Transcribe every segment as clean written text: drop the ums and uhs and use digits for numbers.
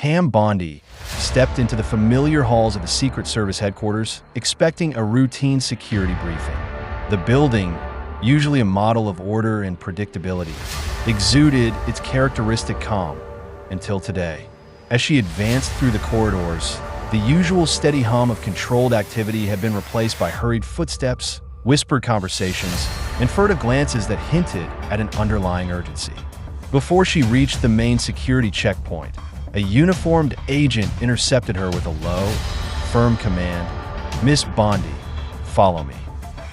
Pam Bondi stepped into the familiar halls of the Secret Service headquarters, expecting a routine security briefing. The building, usually a model of order and predictability, exuded its characteristic calm until today. As she advanced through the corridors, the usual steady hum of controlled activity had been replaced by hurried footsteps, whispered conversations, and furtive glances that hinted at an underlying urgency. Before she reached the main security checkpoint, a uniformed agent intercepted her with a low, firm command, "Miss Bondi, follow me."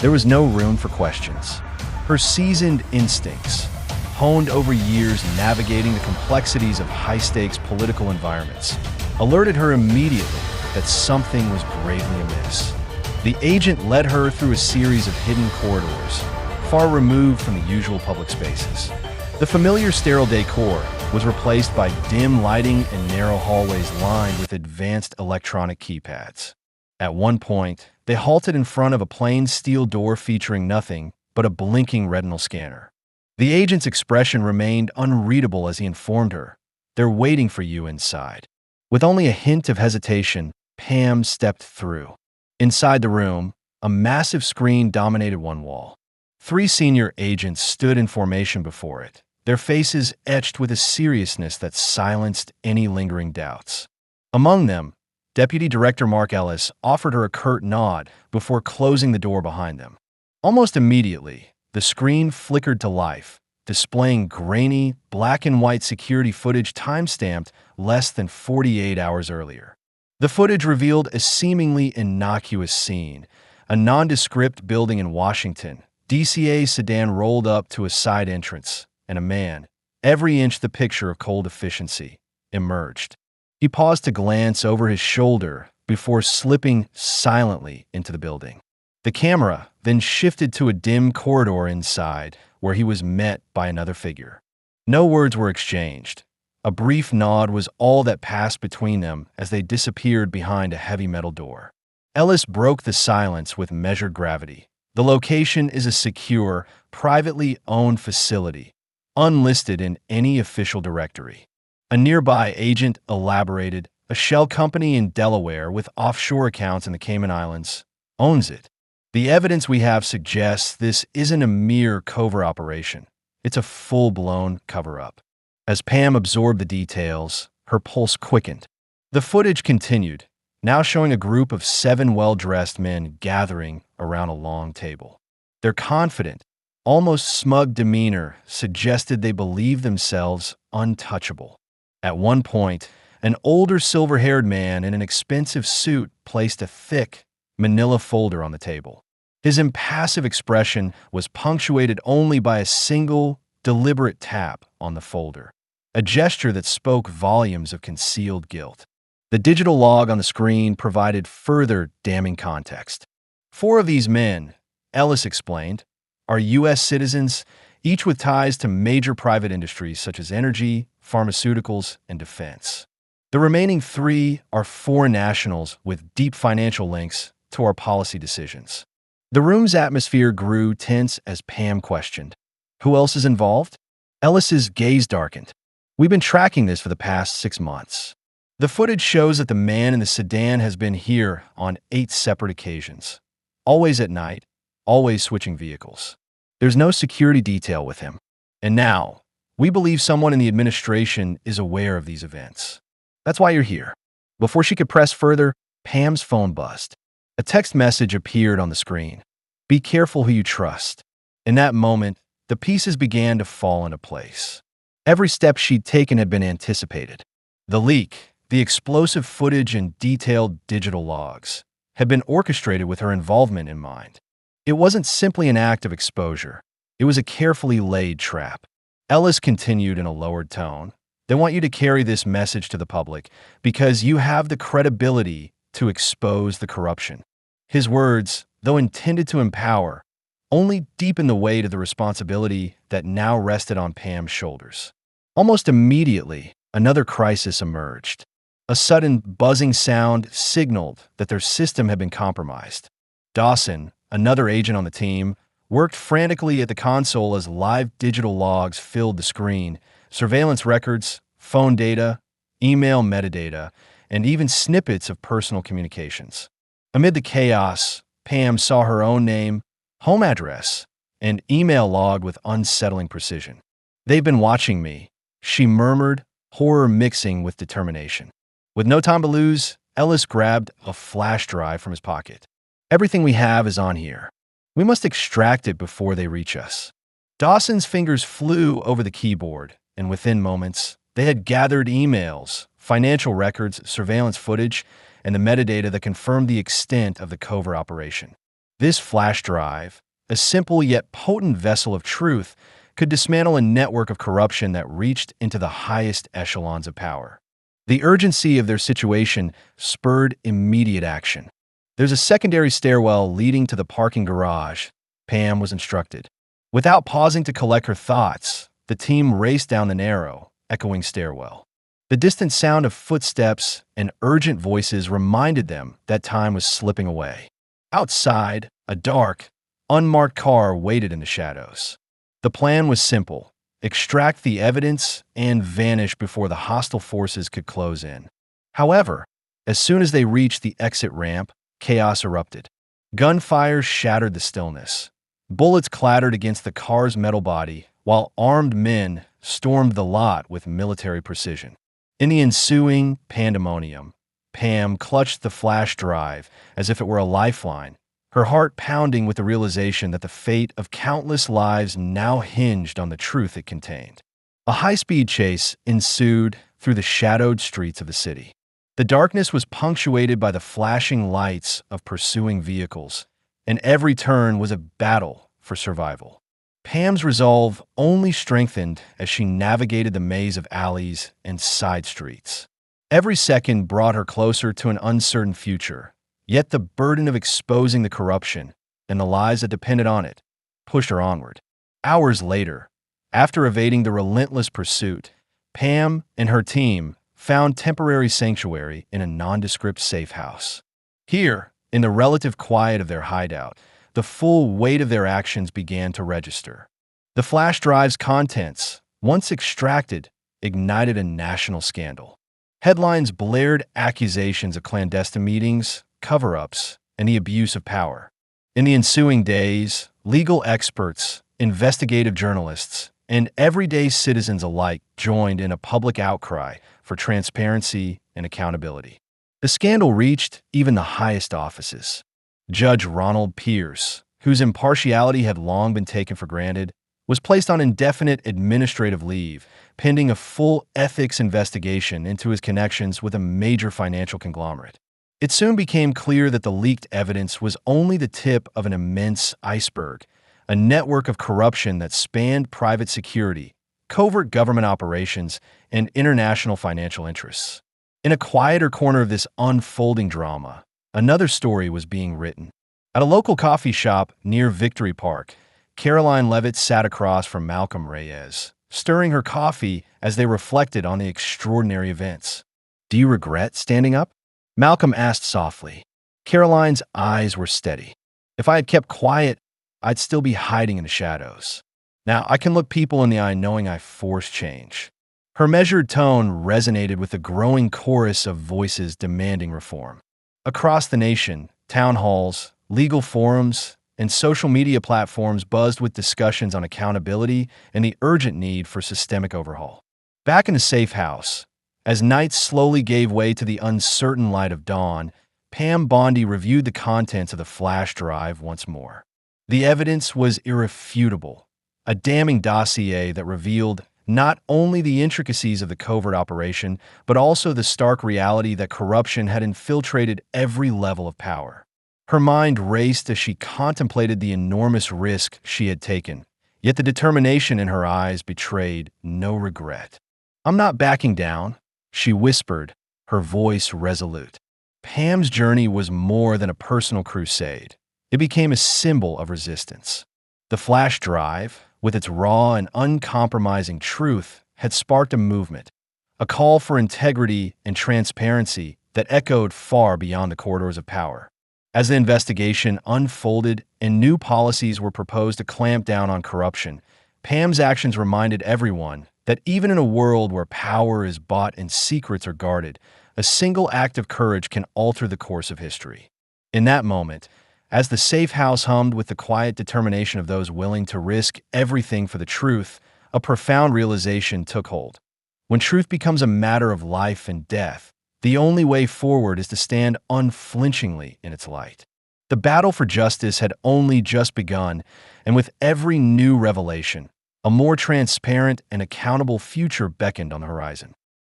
There was no room for questions. Her seasoned instincts, honed over years navigating the complexities of high-stakes political environments, alerted her immediately that something was gravely amiss. The agent led her through a series of hidden corridors, far removed from the usual public spaces. The familiar sterile decor was replaced by dim lighting and narrow hallways lined with advanced electronic keypads. At one point, they halted in front of a plain steel door featuring nothing but a blinking retinal scanner. The agent's expression remained unreadable as he informed her, "They're waiting for you inside." With only a hint of hesitation, Pam stepped through. Inside the room, a massive screen dominated one wall. 3 senior agents stood in formation before it, their faces etched with a seriousness that silenced any lingering doubts. Among them, Deputy Director Mark Ellis offered her a curt nod before closing the door behind them. Almost immediately, the screen flickered to life, displaying grainy, black-and-white security footage time-stamped less than 48 hours earlier. The footage revealed a seemingly innocuous scene, a nondescript building in Washington, DCA sedan rolled up to a side entrance, and a man, every inch the picture of cold efficiency, emerged. He paused to glance over his shoulder before slipping silently into the building. The camera then shifted to a dim corridor inside, where he was met by another figure. No words were exchanged. A brief nod was all that passed between them as they disappeared behind a heavy metal door. Ellis broke the silence with measured gravity. The location is a secure, privately owned facility, unlisted in any official directory. A nearby agent elaborated, "A shell company in Delaware with offshore accounts in the Cayman Islands owns it. The evidence we have suggests this isn't a mere covert operation. It's a full-blown cover-up." As Pam absorbed the details, her pulse quickened. The footage continued, now showing a group of 7 well-dressed men gathering around a long table. Their confident, almost smug demeanor suggested they believed themselves untouchable. At one point, an older silver-haired man in an expensive suit placed a thick, manila folder on the table. His impassive expression was punctuated only by a single, deliberate tap on the folder, a gesture that spoke volumes of concealed guilt. The digital log on the screen provided further damning context. 4 of these men, Ellis explained, are U.S. citizens, each with ties to major private industries such as energy, pharmaceuticals, and defense. The remaining 3 are foreign nationals with deep financial links to our policy decisions. The room's atmosphere grew tense as Pam questioned, "Who else is involved?" Ellis's gaze darkened. "We've been tracking this for the past 6 months. The footage shows that the man in the sedan has been here on 8 separate occasions, always at night, always switching vehicles. There's no security detail with him. And now, we believe someone in the administration is aware of these events. That's why you're here." Before she could press further, Pam's phone buzzed. A text message appeared on the screen. "Be careful who you trust." In that moment, the pieces began to fall into place. Every step she'd taken had been anticipated. The leak, the explosive footage and detailed digital logs, had been orchestrated with her involvement in mind. It wasn't simply an act of exposure. It was a carefully laid trap. Ellis continued in a lowered tone, "They want you to carry this message to the public because you have the credibility to expose the corruption." His words, though intended to empower, only deepened the weight of the responsibility that now rested on Pam's shoulders. Almost immediately, another crisis emerged. A sudden buzzing sound signaled that their system had been compromised. Dawson, another agent on the team, worked frantically at the console as live digital logs filled the screen, surveillance records, phone data, email metadata, and even snippets of personal communications. Amid the chaos, Pam saw her own name, home address, and email logged with unsettling precision. "They've been watching me," she murmured, horror mixing with determination. With no time to lose, Ellis grabbed a flash drive from his pocket. "Everything we have is on here. We must extract it before they reach us." Dawson's fingers flew over the keyboard, and within moments, they had gathered emails, financial records, surveillance footage, and the metadata that confirmed the extent of the covert operation. This flash drive, a simple yet potent vessel of truth, could dismantle a network of corruption that reached into the highest echelons of power. The urgency of their situation spurred immediate action. "There's a secondary stairwell leading to the parking garage," Pam was instructed. Without pausing to collect her thoughts, the team raced down the narrow, echoing stairwell. The distant sound of footsteps and urgent voices reminded them that time was slipping away. Outside, a dark, unmarked car waited in the shadows. The plan was simple: extract the evidence and vanish before the hostile forces could close in. However, as soon as they reached the exit ramp, chaos erupted. Gunfire shattered the stillness. Bullets clattered against the car's metal body, while armed men stormed the lot with military precision. In the ensuing pandemonium, Pam clutched the flash drive as if it were a lifeline, her heart pounding with the realization that the fate of countless lives now hinged on the truth it contained. A high-speed chase ensued through the shadowed streets of the city. The darkness was punctuated by the flashing lights of pursuing vehicles, and every turn was a battle for survival. Pam's resolve only strengthened as she navigated the maze of alleys and side streets. Every second brought her closer to an uncertain future, yet the burden of exposing the corruption and the lives that depended on it pushed her onward. Hours later, after evading the relentless pursuit, Pam and her team found temporary sanctuary in a nondescript safe house. Here, in the relative quiet of their hideout, the full weight of their actions began to register. The flash drive's contents, once extracted, ignited a national scandal. Headlines blared accusations of clandestine meetings, cover-ups, and the abuse of power. In the ensuing days, legal experts, investigative journalists, and everyday citizens alike joined in a public outcry for transparency and accountability. The scandal reached even the highest offices. Judge Ronald Pierce, whose impartiality had long been taken for granted, was placed on indefinite administrative leave, pending a full ethics investigation into his connections with a major financial conglomerate. It soon became clear that the leaked evidence was only the tip of an immense iceberg, a network of corruption that spanned private security, covert government operations, and international financial interests. In a quieter corner of this unfolding drama, another story was being written. At a local coffee shop near Victory Park, Caroline Levitt sat across from Malcolm Reyes, stirring her coffee as they reflected on the extraordinary events. "Do you regret standing up?" Malcolm asked softly. Caroline's eyes were steady. "If I had kept quiet, I'd still be hiding in the shadows. Now I can look people in the eye knowing I forced change." Her measured tone resonated with the growing chorus of voices demanding reform. Across the nation, town halls, legal forums, and social media platforms buzzed with discussions on accountability and the urgent need for systemic overhaul. Back in the safe house, as nights slowly gave way to the uncertain light of dawn, Pam Bondi reviewed the contents of the flash drive once more. The evidence was irrefutable, a damning dossier that revealed not only the intricacies of the covert operation, but also the stark reality that corruption had infiltrated every level of power. Her mind raced as she contemplated the enormous risk she had taken, yet the determination in her eyes betrayed no regret. "I'm not backing down," she whispered, her voice resolute. Pam's journey was more than a personal crusade. It became a symbol of resistance. The flash drive, with its raw and uncompromising truth, had sparked a movement, a call for integrity and transparency that echoed far beyond the corridors of power. As the investigation unfolded and new policies were proposed to clamp down on corruption, Pam's actions reminded everyone that even in a world where power is bought and secrets are guarded, a single act of courage can alter the course of history. In that moment, as the safe house hummed with the quiet determination of those willing to risk everything for the truth, a profound realization took hold. When truth becomes a matter of life and death, the only way forward is to stand unflinchingly in its light. The battle for justice had only just begun, and with every new revelation, a more transparent and accountable future beckoned on the horizon.